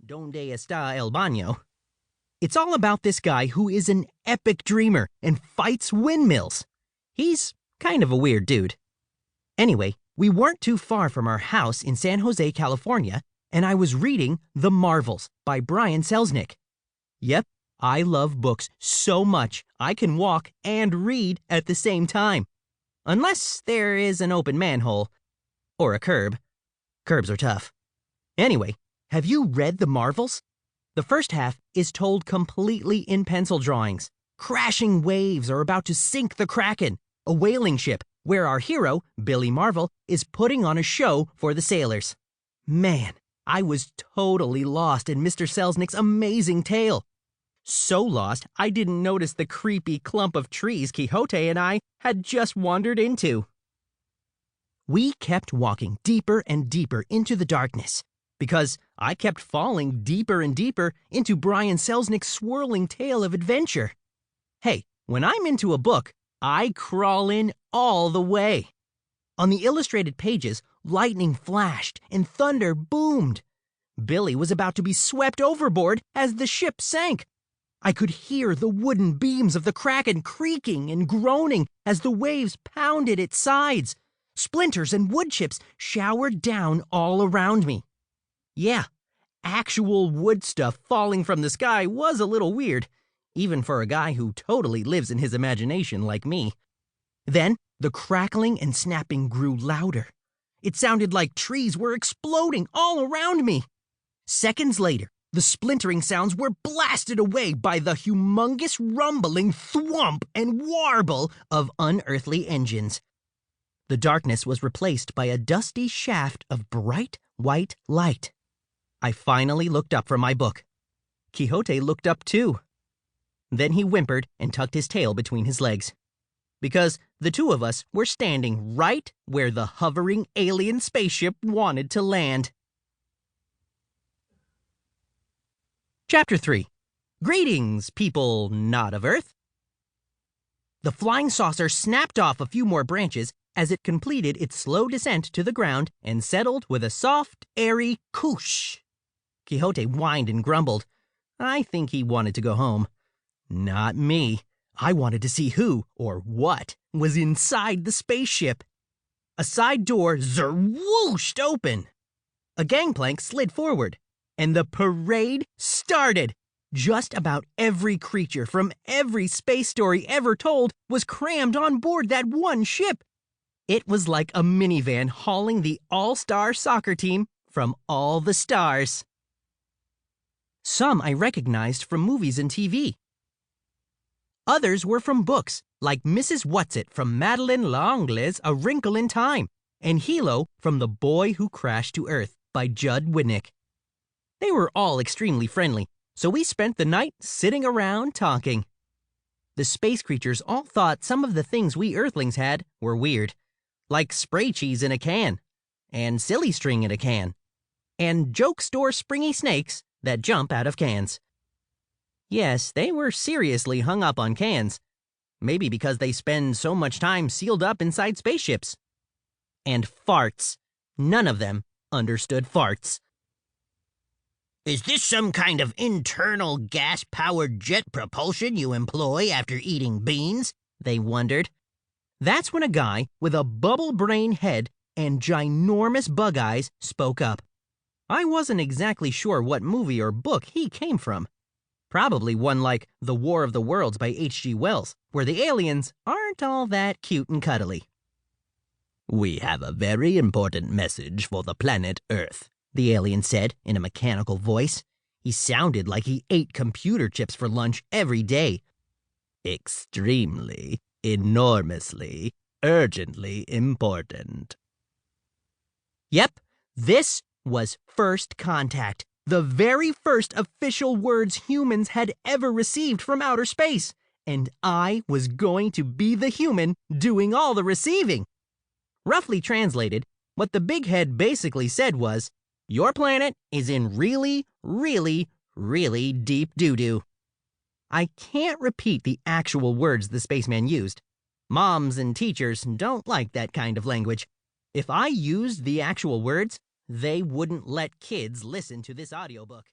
Donde está el baño? It's all about this guy who is an epic dreamer and fights windmills. He's kind of a weird dude. Anyway, we weren't too far from our house in San Jose, California, and I was reading The Marvels by Brian Selznick. Yep, I love books so much I can walk and read at the same time. Unless there is an open manhole. Or a curb. Curbs are tough. Anyway, have you read The Marvels? The first half is told completely in pencil drawings. Crashing waves are about to sink the Kraken, a whaling ship where our hero, Billy Marvel, is putting on a show for the sailors. Man, I was totally lost in Mr. Selznick's amazing tale. So lost, I didn't notice the creepy clump of trees Quixote and I had just wandered into. We kept walking deeper and deeper into the darkness, because I kept falling deeper and deeper into Brian Selznick's swirling tale of adventure. Hey, when I'm into a book, I crawl in all the way. On the illustrated pages, lightning flashed and thunder boomed. Billy was about to be swept overboard as the ship sank. I could hear the wooden beams of the Kraken creaking and groaning as the waves pounded its sides. Splinters and wood chips showered down all around me. Yeah, actual wood stuff falling from the sky was a little weird, even for a guy who totally lives in his imagination like me. Then, the crackling and snapping grew louder. It sounded like trees were exploding all around me. Seconds later, the splintering sounds were blasted away by the humongous rumbling thwomp and warble of unearthly engines. The darkness was replaced by a dusty shaft of bright white light. I finally looked up from my book. Quixote looked up too. Then he whimpered and tucked his tail between his legs. Because the two of us were standing right where the hovering alien spaceship wanted to land. Chapter 3. Greetings, people not of Earth. The flying saucer snapped off a few more branches as it completed its slow descent to the ground and settled with a soft, airy koosh. Quixote whined and grumbled. I think he wanted to go home. Not me. I wanted to see who, or what, was inside the spaceship. A side door zerwhooshed open. A gangplank slid forward, and the parade started. Just about every creature from every space story ever told was crammed on board that one ship. It was like a minivan hauling the all-star soccer team from all the stars. Some I recognized from movies and TV. Others were from books, like Mrs. Whatsit from Madeleine L'Anglais's A Wrinkle in Time, and Hilo from The Boy Who Crashed to Earth by Judd Winnick. They were all extremely friendly, so we spent the night sitting around talking. The space creatures all thought some of the things we Earthlings had were weird, like spray cheese in a can, and silly string in a can, and joke store springy snakes that jump out of cans. Yes, they were seriously hung up on cans, maybe because they spend so much time sealed up inside spaceships. And farts. None of them understood farts. Is this some kind of internal gas-powered jet propulsion you employ after eating beans? They wondered. That's when a guy with a bubble brain head and ginormous bug eyes spoke up. I wasn't exactly sure what movie or book he came from. Probably one like The War of the Worlds by H.G. Wells, where the aliens aren't all that cute and cuddly. We have a very important message for the planet Earth, the alien said in a mechanical voice. He sounded like he ate computer chips for lunch every day. Extremely, enormously, urgently important. Yep, this was first contact. The very first official words humans had ever received from outer space. And I was going to be the human doing all the receiving. Roughly translated, what the big head basically said was, your planet is in really, really, really deep doo-doo. I can't repeat the actual words the spaceman used. Moms and teachers don't like that kind of language. If I used the actual words, they wouldn't let kids listen to this audiobook.